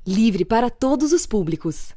Livre para todos os públicos.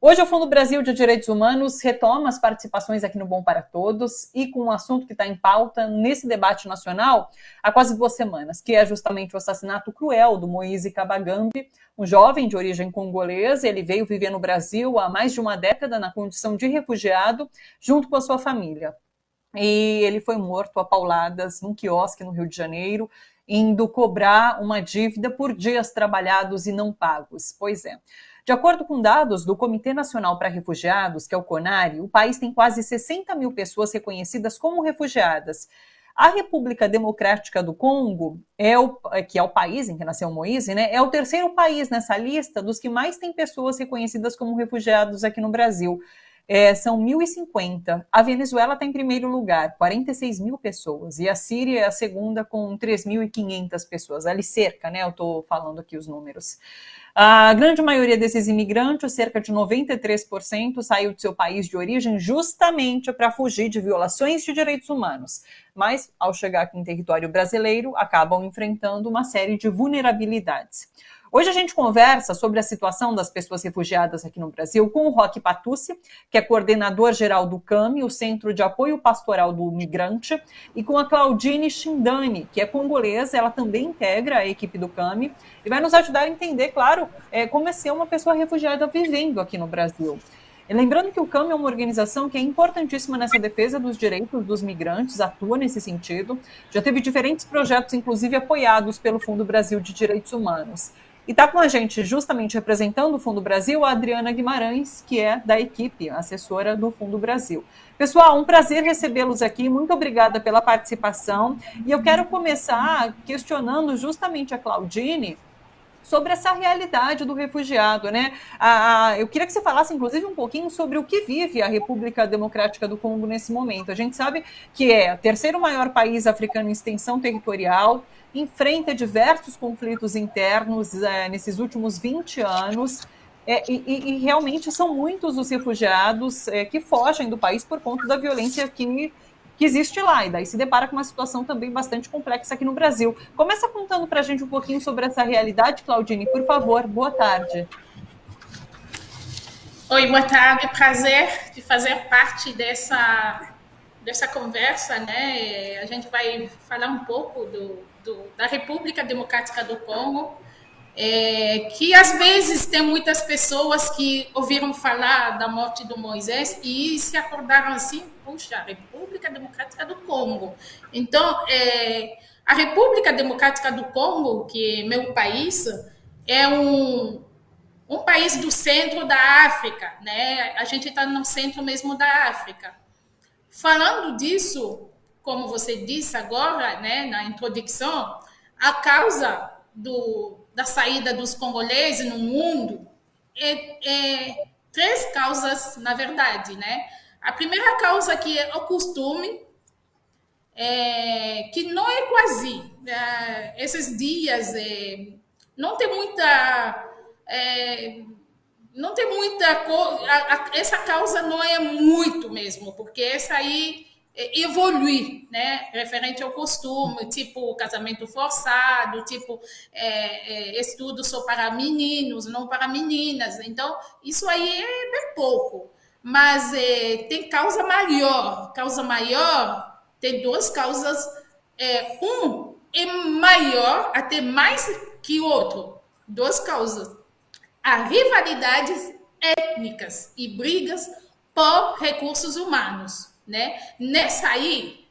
Hoje o Fundo Brasil de Direitos Humanos retoma as participações aqui no Bom para Todos e com um assunto que está em pauta nesse debate nacional há quase 2 semanas, que é justamente o assassinato cruel do Moise Kabagambe, um jovem de origem congolesa. Ele veio viver no Brasil há mais de uma década na condição de refugiado, junto com a sua família. E ele foi morto a pauladas num quiosque no Rio de Janeiro, indo cobrar uma dívida por dias trabalhados e não pagos. Pois é. De acordo com dados do Comitê Nacional para Refugiados, que é o CONARE, o país tem quase 60 mil pessoas reconhecidas como refugiadas. A República Democrática do Congo, que é o país em que nasceu Moise, né, é o terceiro país nessa lista dos que mais tem pessoas reconhecidas como refugiados aqui no Brasil. São 1.050. A Venezuela está em primeiro lugar, 46 mil pessoas. E a Síria é a segunda, com 3.500 pessoas. Ali cerca, né? Eu estou falando aqui os números. A grande maioria desses imigrantes, cerca de 93%, saiu de seu país de origem justamente para fugir de violações de direitos humanos. Mas, ao chegar aqui em território brasileiro, acabam enfrentando uma série de vulnerabilidades. Hoje a gente conversa sobre a situação das pessoas refugiadas aqui no Brasil com o Roque Patucci, que é coordenador-geral do CAMI, o Centro de Apoio Pastoral do Migrante, e com a Claudine Shindani, que é congolesa. Ela também integra a equipe do CAMI e vai nos ajudar a entender, claro, como é ser uma pessoa refugiada vivendo aqui no Brasil. E lembrando que o CAMI é uma organização que é importantíssima nessa defesa dos direitos dos migrantes, atua nesse sentido, já teve diferentes projetos, inclusive apoiados pelo Fundo Brasil de Direitos Humanos. E está com a gente, justamente representando o Fundo Brasil, a Adriana Guimarães, que é da equipe, assessora do Fundo Brasil. Pessoal, um prazer recebê-los aqui, muito obrigada pela participação. E eu quero começar questionando justamente a Claudine sobre essa realidade do refugiado, né? Eu queria que você falasse, inclusive, um pouquinho sobre o que vive a República Democrática do Congo nesse momento. A gente sabe que é o terceiro maior país africano em extensão territorial, enfrenta diversos conflitos internos nesses últimos 20 anos, e realmente são muitos os refugiados que fogem do país por conta da violência que existe lá, e daí se depara com uma situação também bastante complexa aqui no Brasil. Começa contando para a gente um pouquinho sobre essa realidade, Claudine, por favor. Boa tarde. Oi, boa tarde. Prazer de fazer parte dessa conversa, né? A gente vai falar um pouco da República Democrática do Congo, que às vezes tem muitas pessoas que ouviram falar da morte do Moisés e se acordaram assim: puxa, a República Democrática do Congo. Então, a República Democrática do Congo, que é meu país, é um país do centro da África, né? A gente está no centro mesmo da África. Falando disso, como você disse agora, né, na introdução, a causa da saída dos congoleses no mundo é 3 causas, na verdade, né? A primeira causa que é o costume, que não é quase. Esses dias não tem muita... não tem muita coisa. Essa causa não é muito mesmo, porque essa aí evolui, né, referente ao costume, tipo casamento forçado, tipo estudo só para meninos, não para meninas. Então, isso aí é bem pouco. Mas tem causa maior. Causa maior tem 2 causas. Um é maior, até mais que o outro. 2 causas. As rivalidades étnicas e brigas por recursos humanos, né? Nessa aí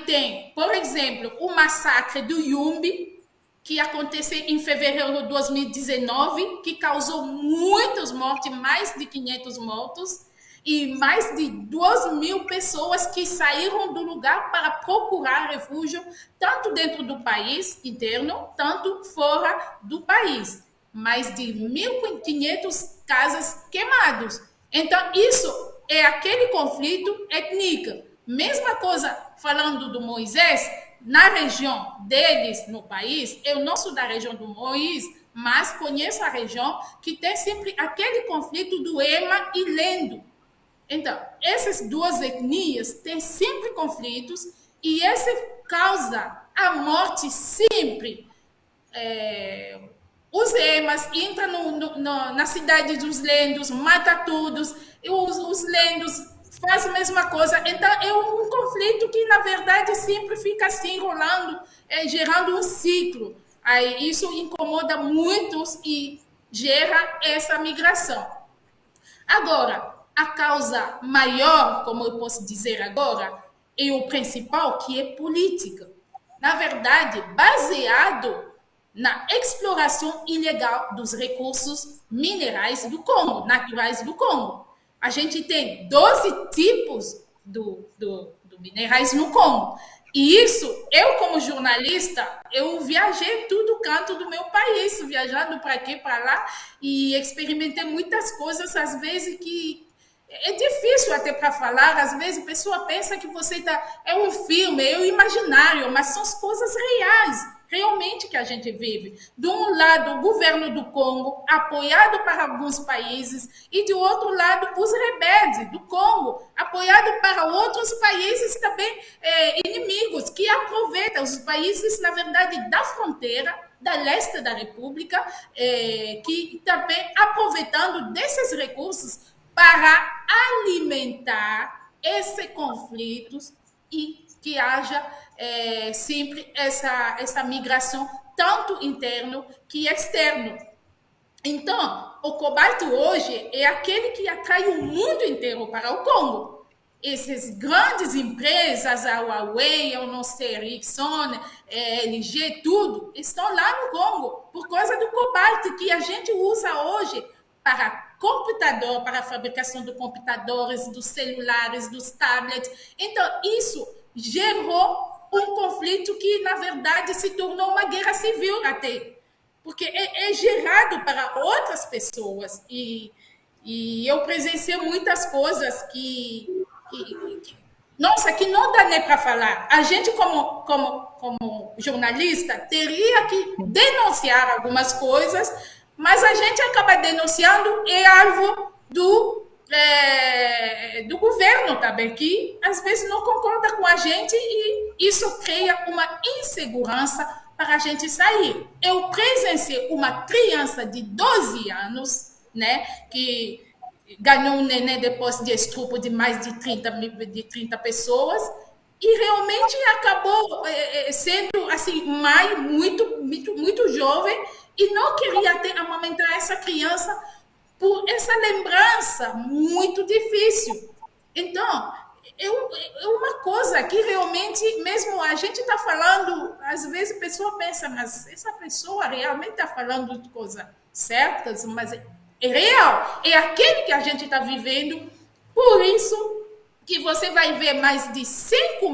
tem, por exemplo, o massacre do Yumbi, que aconteceu em fevereiro de 2019, que causou muitas mortes, mais de 500 mortos, e mais de 2.000 pessoas que saíram do lugar para procurar refúgio, tanto dentro do país interno, tanto fora do país. Mais de 1.500 casas queimadas. Então, isso é aquele conflito étnico. Mesma coisa falando do Moisés, na região deles no país. Eu não sou da região do Moisés, mas conheço a região que tem sempre aquele conflito do Ema e Lendo. Então, essas duas etnias têm sempre conflitos e isso causa a morte sempre. Os Emas entram na cidade dos Lendos, mata todos, e os Lendos fazem a mesma coisa. Então, é um conflito que, na verdade, sempre fica assim, rolando, gerando um ciclo. Aí, isso incomoda muitos e gera essa migração. Agora, a causa maior, como eu posso dizer agora, e o principal, que é política. Na verdade, baseado na exploração ilegal dos recursos minerais do Congo, naturais do Congo. A gente tem 12 tipos do minerais no Congo. E isso, eu como jornalista, eu viajei tudo canto do meu país, viajando para aqui, para lá, e experimentei muitas coisas, às vezes, que é difícil até para falar, às vezes a pessoa pensa que é um filme, é um imaginário, mas são as coisas reais, realmente que a gente vive. De um lado, o governo do Congo, apoiado para alguns países, e de outro lado, os rebeldes do Congo, apoiado para outros países também inimigos, que aproveitam os países, na verdade, da fronteira, da leste da República, que também aproveitando desses recursos para alimentar esses conflitos e que haja sempre essa migração, tanto interno que externo. Então, o cobalto hoje é aquele que atrai o mundo inteiro para o Congo. Essas grandes empresas, a Huawei, eu não sei, Ericsson, LG, tudo, estão lá no Congo por causa do cobalto que a gente usa hoje para computador, para a fabricação de computadores, dos celulares, dos tablets. Então, isso gerou um conflito que, na verdade, se tornou uma guerra civil até, porque é gerado para outras pessoas. E eu presenciei muitas coisas nossa, que não dá nem para falar. A gente, como jornalista, teria que denunciar algumas coisas, mas a gente acaba denunciando e alvo do governo também, que às vezes não concorda com a gente e isso cria uma insegurança para a gente sair. Eu presenciei uma criança de 12 anos, né, que ganhou um neném depois de estupro de mais de 30 pessoas e realmente acabou sendo assim, mãe muito jovem e não queria amamentar essa criança por essa lembrança muito difícil. Então, é uma coisa que realmente, mesmo a gente está falando, às vezes a pessoa pensa, mas essa pessoa realmente está falando de coisas certas, mas é real, é aquele que a gente está vivendo, por isso que você vai ver mais de 5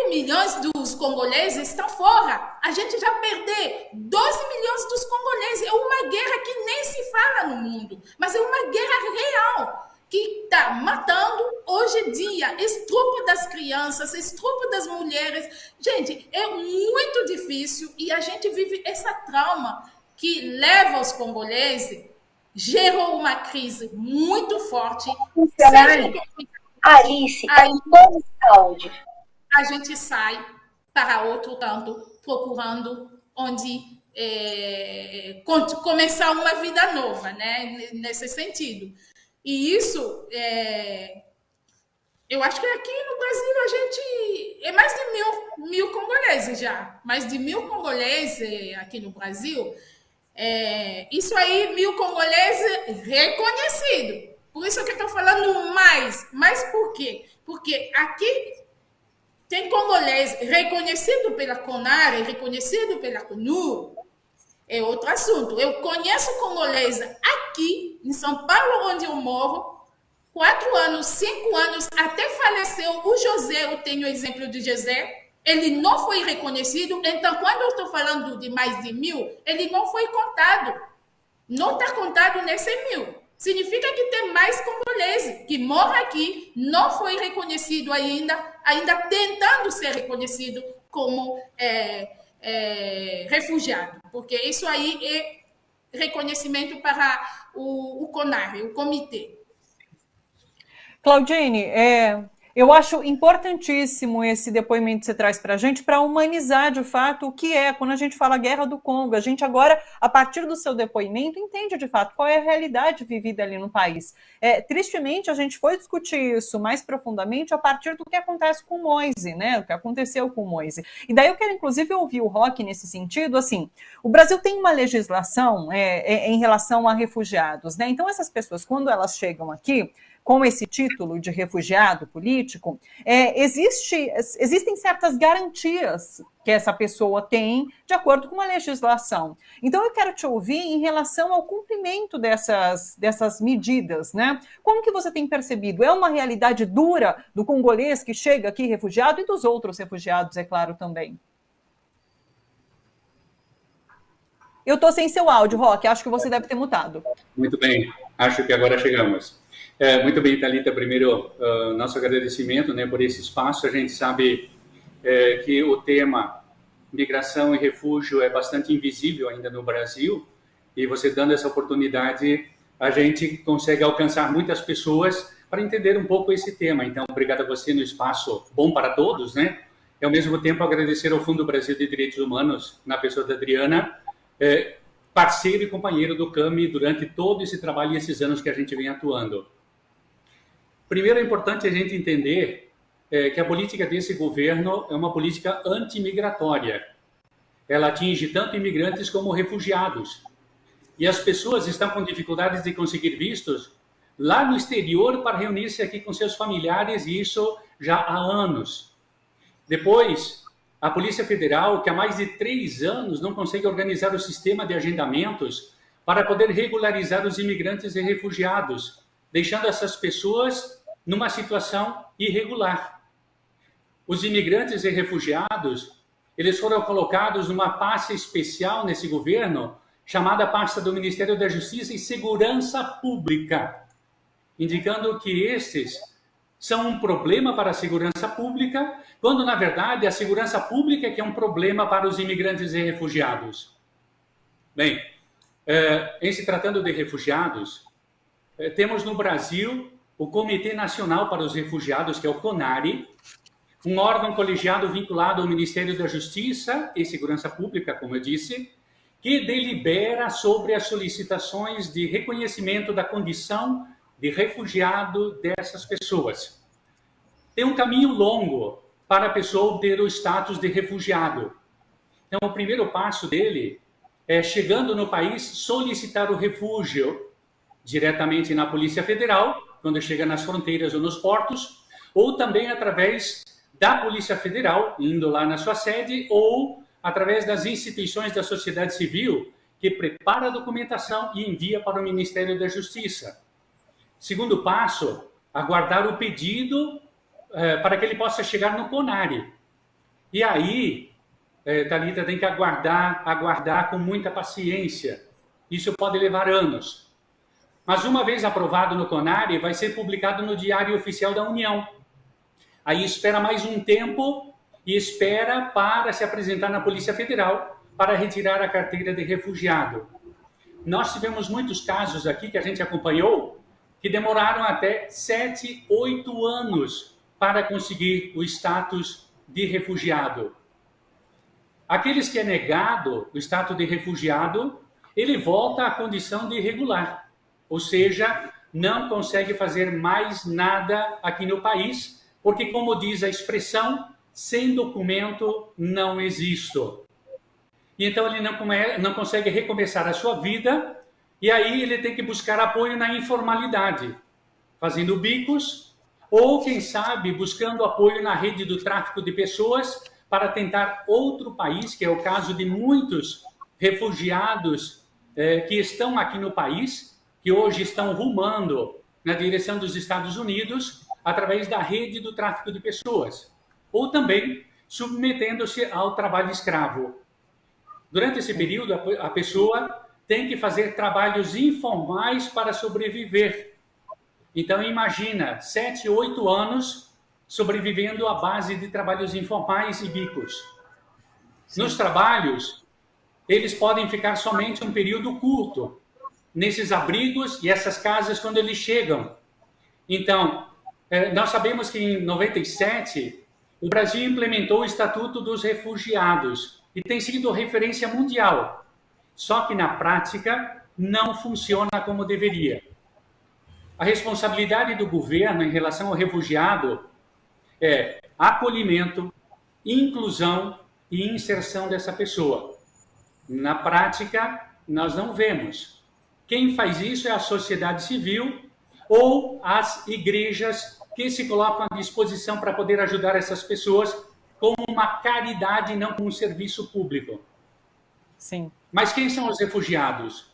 milhões dos congoleses estão fora. A gente já perdeu 12 milhões dos congoleses. É uma guerra que nem se fala no mundo, mas é uma guerra real que está matando hoje em dia, estupro das crianças, estupro das mulheres. Gente, é muito difícil e a gente vive essa trauma que leva os congoleses, gerou uma crise muito forte. Alice, aí, plano de saúde. A gente sai para outro canto, procurando onde começar uma vida nova, né? Nesse sentido. E isso, eu acho que aqui no Brasil a gente é mais de mil congoleses já, mais de 1000 congoleses aqui no Brasil. Isso aí, 1000 congoleses reconhecidos. Por isso que eu estou falando mais. Mas por quê? Porque aqui tem congolês reconhecido pela CONAR, reconhecido pela CONUR. É outro assunto. Eu conheço congolês aqui, em São Paulo, onde eu moro, 4 anos, 5 anos, até faleceu o José, eu tenho o exemplo de José, ele não foi reconhecido, então quando eu estou falando de mais de 1000, ele não foi contado, não está contado nesse 1000. Significa que tem mais congoleses que moram aqui, não foi reconhecido ainda tentando ser reconhecido como refugiado, porque isso aí é reconhecimento para o CONAR, o comitê. Claudine, eu acho importantíssimo esse depoimento que você traz para a gente, para humanizar de fato o que é, quando a gente fala Guerra do Congo. A gente agora, a partir do seu depoimento, entende de fato qual é a realidade vivida ali no país. Tristemente, a gente foi discutir isso mais profundamente a partir do que acontece com o Moise, né? O que aconteceu com o Moise. E daí eu quero, inclusive, ouvir o Roque nesse sentido. Assim, o Brasil tem uma legislação em relação a refugiados, né? Então, essas pessoas, quando elas chegam aqui, com esse título de refugiado político, existem certas garantias que essa pessoa tem de acordo com a legislação. Então, eu quero te ouvir em relação ao cumprimento dessas medidas, né? Como que você tem percebido? É uma realidade dura do congolês que chega aqui refugiado e dos outros refugiados, é claro, também? Eu estou sem seu áudio, Roque, acho que você deve ter mutado. Muito bem, acho que agora chegamos. Muito bem, Thalita, primeiro, nosso agradecimento, né, por esse espaço. A gente sabe que o tema migração e refúgio é bastante invisível ainda no Brasil, e você dando essa oportunidade, a gente consegue alcançar muitas pessoas para entender um pouco esse tema. Então, obrigado a você no espaço Bom para Todos, né? E, ao mesmo tempo, agradecer ao Fundo Brasil de Direitos Humanos, na pessoa da Adriana, parceiro e companheiro do CAMI durante todo esse trabalho e esses anos que a gente vem atuando. Primeiro, é importante a gente entender que a política desse governo é uma política antimigratória. Ela atinge tanto imigrantes como refugiados. E as pessoas estão com dificuldades de conseguir vistos lá no exterior para reunir-se aqui com seus familiares, e isso já há anos. Depois, a Polícia Federal, que há mais de 3 anos não consegue organizar o sistema de agendamentos para poder regularizar os imigrantes e refugiados, deixando essas pessoas numa situação irregular. Os imigrantes e refugiados, eles foram colocados numa pasta especial nesse governo, chamada pasta do Ministério da Justiça e Segurança Pública, indicando que estes são um problema para a segurança pública, quando, na verdade, a segurança pública é que é um problema para os imigrantes e refugiados. Bem, em se tratando de refugiados, temos no Brasil o Comitê Nacional para os Refugiados, que é o CONARE, um órgão colegiado vinculado ao Ministério da Justiça e Segurança Pública, como eu disse, que delibera sobre as solicitações de reconhecimento da condição de refugiado dessas pessoas. Tem um caminho longo para a pessoa obter o status de refugiado. Então, o primeiro passo dele é, chegando no país, solicitar o refúgio diretamente na Polícia Federal, quando chega nas fronteiras ou nos portos, ou também através da Polícia Federal, indo lá na sua sede, ou através das instituições da sociedade civil, que prepara a documentação e envia para o Ministério da Justiça. Segundo passo, aguardar o pedido para que ele possa chegar no CONARE. E aí, Thalita, tem que aguardar com muita paciência. Isso pode levar anos. Mas uma vez aprovado no CONARE, vai ser publicado no Diário Oficial da União. Aí espera mais um tempo e espera para se apresentar na Polícia Federal para retirar a carteira de refugiado. Nós tivemos muitos casos aqui que a gente acompanhou que demoraram até 7, 8 anos para conseguir o status de refugiado. Aqueles que é negado o status de refugiado, ele volta à condição de irregular, ou seja, não consegue fazer mais nada aqui no país, porque, como diz a expressão, sem documento não existo. E então ele não consegue recomeçar a sua vida, e aí ele tem que buscar apoio na informalidade, fazendo bicos, ou, quem sabe, buscando apoio na rede do tráfico de pessoas para tentar outro país, que é o caso de muitos refugiados que estão aqui no país, que hoje estão rumando na direção dos Estados Unidos através da rede do tráfico de pessoas, ou também submetendo-se ao trabalho escravo. Durante esse período, a pessoa tem que fazer trabalhos informais para sobreviver. Então, imagina, 7, 8 anos sobrevivendo à base de trabalhos informais e bicos. Nos trabalhos, eles podem ficar somente um período curto nesses abrigos e essas casas quando eles chegam. Então, nós sabemos que em 97, o Brasil implementou o Estatuto dos Refugiados e tem sido referência mundial. Só que na prática não funciona como deveria. A responsabilidade do governo em relação ao refugiado é acolhimento, inclusão e inserção dessa pessoa. Na prática, nós não vemos. Quem faz isso é a sociedade civil ou as igrejas que se colocam à disposição para poder ajudar essas pessoas com uma caridade e não com um serviço público. Sim. Mas quem são os refugiados?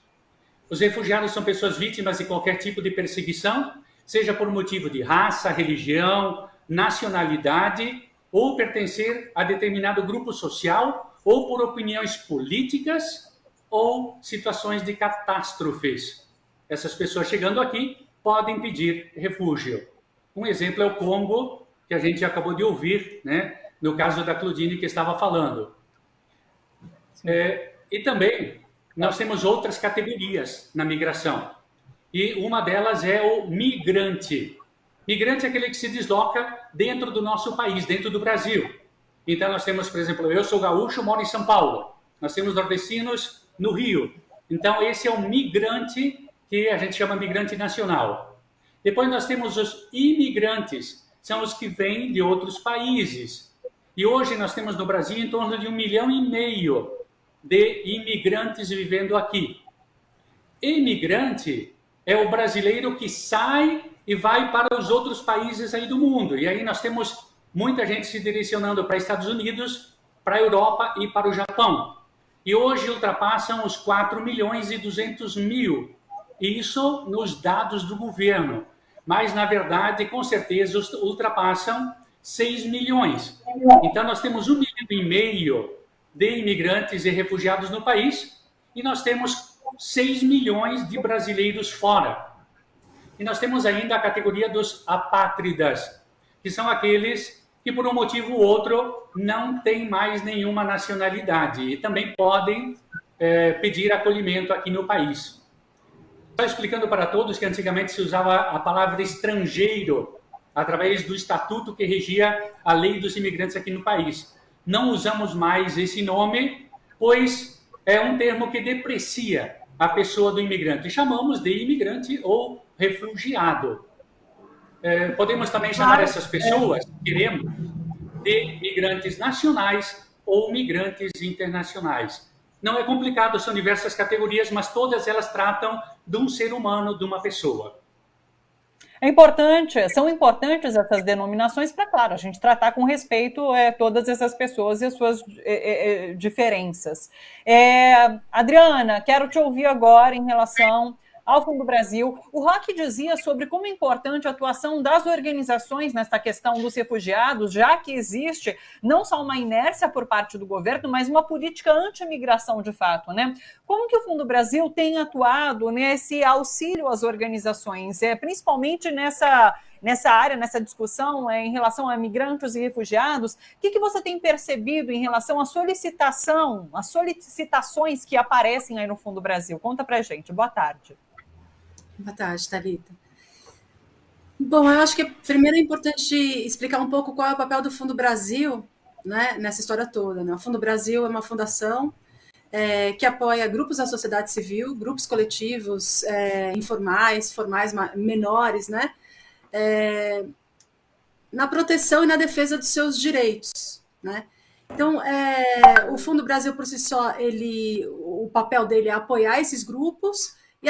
Os refugiados são pessoas vítimas de qualquer tipo de perseguição, seja por motivo de raça, religião, nacionalidade, ou pertencer a determinado grupo social, ou por opiniões políticas, ou situações de catástrofes. Essas pessoas chegando aqui podem pedir refúgio. Um exemplo é o Congo, que a gente acabou de ouvir, né? No caso da Claudine que estava falando. E também nós temos outras categorias na migração. E uma delas é o migrante. Migrante é aquele que se desloca dentro do nosso país, dentro do Brasil. Então nós temos, por exemplo, eu sou gaúcho, moro em São Paulo. Nós temos nordestinos no Rio. Então esse é o migrante que a gente chama migrante nacional. Depois nós temos os imigrantes, são os que vêm de outros países. E hoje nós temos no Brasil em torno de 1,5 milhão de imigrantes vivendo aqui. Imigrante é o brasileiro que sai e vai para os outros países aí do mundo. E aí nós temos muita gente se direcionando para Estados Unidos, para a Europa e para o Japão. E hoje ultrapassam os 4.200.000. Isso nos dados do governo. Mas, na verdade, com certeza, ultrapassam 6 milhões. Então, nós temos 1,5 milhão de imigrantes e refugiados no país e nós temos 6 milhões de brasileiros fora. E nós temos ainda a categoria dos apátridas, que são aqueles que, por um motivo ou outro, não têm mais nenhuma nacionalidade e também podem pedir acolhimento aqui no país. Estou explicando para todos que antigamente se usava a palavra estrangeiro através do estatuto que regia a lei dos imigrantes aqui no país. Não usamos mais esse nome, pois é um termo que deprecia a pessoa do imigrante. Chamamos de imigrante ou refugiado. Podemos também chamar essas pessoas, queremos, de migrantes nacionais ou migrantes internacionais. Não é complicado, são diversas categorias, mas todas elas tratam de um ser humano, de uma pessoa. São importantes essas denominações para, claro, a gente tratar com respeito todas essas pessoas e as suas diferenças. Adriana, quero te ouvir agora em relação ao Fundo Brasil. O Roque dizia sobre como é importante a atuação das organizações nessa questão dos refugiados, já que existe não só uma inércia por parte do governo, mas uma política anti-imigração de fato, né? Como que o Fundo Brasil tem atuado nesse auxílio às organizações, principalmente nessa área, nessa discussão em relação a migrantes e refugiados? O que você tem percebido em relação à solicitação, às solicitações que aparecem aí no Fundo Brasil? Conta pra gente. Boa tarde. Boa tarde, Thalita. Bom, eu acho que primeiro é importante explicar um pouco qual é o papel do Fundo Brasil, né, nessa história toda, né? O Fundo Brasil é uma fundação que apoia grupos da sociedade civil, grupos coletivos informais, formais, menores, né? Na proteção e na defesa dos seus direitos, né? Então, o Fundo Brasil por si só, o papel dele é apoiar esses grupos e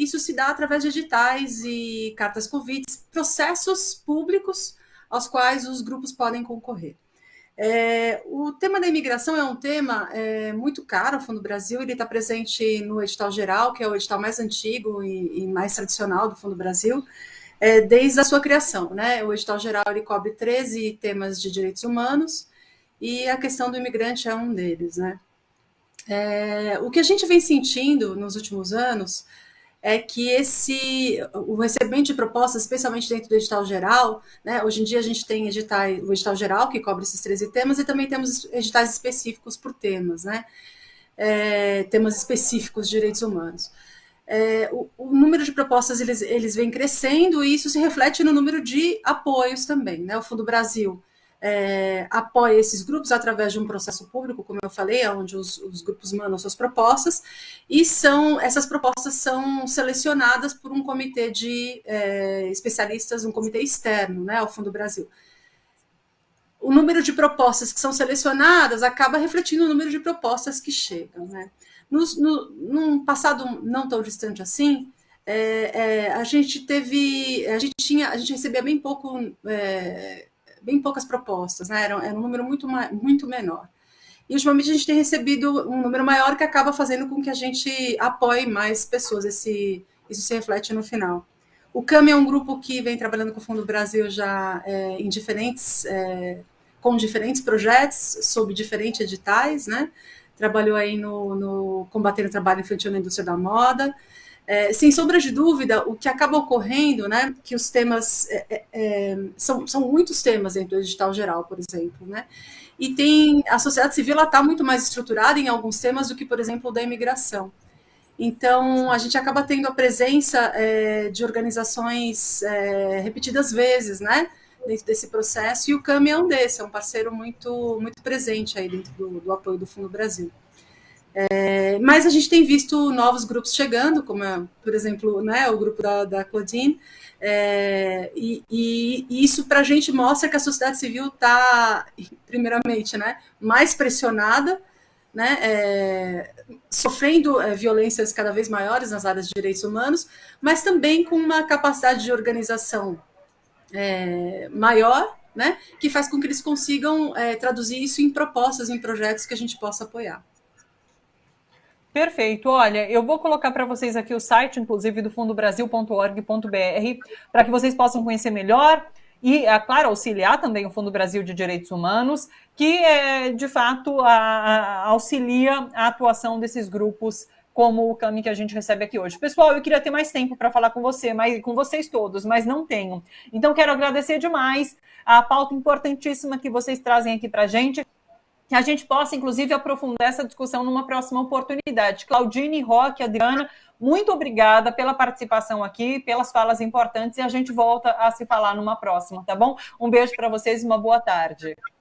isso se dá através de editais e cartas convites, processos públicos aos quais os grupos podem concorrer. O tema da imigração é um tema muito caro ao Fundo Brasil, ele está presente no edital geral, que é o edital mais antigo e mais tradicional do Fundo Brasil, desde a sua criação, né? O edital geral ele cobre 13 temas de direitos humanos e a questão do imigrante é um deles, né? O que a gente vem sentindo nos últimos anos é que o recebimento de propostas, especialmente dentro do edital geral, né, hoje em dia a gente tem o edital geral, que cobre esses 13 temas, e também temos editais específicos por temas, né, temas específicos de direitos humanos. O número de propostas, eles vem crescendo, e isso se reflete no número de apoios também, né, o Fundo Brasil apoia esses grupos através de um processo público, como eu falei, onde os grupos mandam suas propostas, e essas propostas são selecionadas por um comitê de especialistas, um comitê externo, né, ao Fundo Brasil. O número de propostas que são selecionadas acaba refletindo o número de propostas que chegam, né. Num passado não tão distante assim, a gente recebia bem poucas propostas, né? Era um número muito menor. E ultimamente a gente tem recebido um número maior, que acaba fazendo com que a gente apoie mais pessoas. Isso se reflete no final. O CAMI é um grupo que vem trabalhando com o Fundo Brasil já com diferentes projetos, sob diferentes editais, né? Trabalhou aí no combater o trabalho infantil na indústria da moda. Sem sombra de dúvida, o que acaba ocorrendo, né, que os temas, são muitos temas dentro do edital geral, por exemplo, né, e a sociedade civil está muito mais estruturada em alguns temas do que, por exemplo, o da imigração. Então, a gente acaba tendo a presença de organizações repetidas vezes, né, dentro desse processo, e o CAMI é um desses, é um parceiro muito, muito presente aí dentro do apoio do Fundo Brasil. Mas a gente tem visto novos grupos chegando, como, por exemplo, né, o grupo da Claudine, e isso para a gente mostra que a sociedade civil está, primeiramente, né, mais pressionada, né, sofrendo violências cada vez maiores nas áreas de direitos humanos, mas também com uma capacidade de organização maior, né, que faz com que eles consigam traduzir isso em propostas, em projetos que a gente possa apoiar. Perfeito. Olha, eu vou colocar para vocês aqui o site, inclusive, do fundobrasil.org.br, para que vocês possam conhecer melhor e, claro, auxiliar também o Fundo Brasil de Direitos Humanos, que, de fato, auxilia a atuação desses grupos, como o CAMI que a gente recebe aqui hoje. Pessoal, eu queria ter mais tempo para falar com vocês todos, mas não tenho. Então, quero agradecer demais a pauta importantíssima que vocês trazem aqui para a gente, que a gente possa, inclusive, aprofundar essa discussão numa próxima oportunidade. Claudine, Roque, Adriana, muito obrigada pela participação aqui, pelas falas importantes, e a gente volta a se falar numa próxima, tá bom? Um beijo para vocês e uma boa tarde.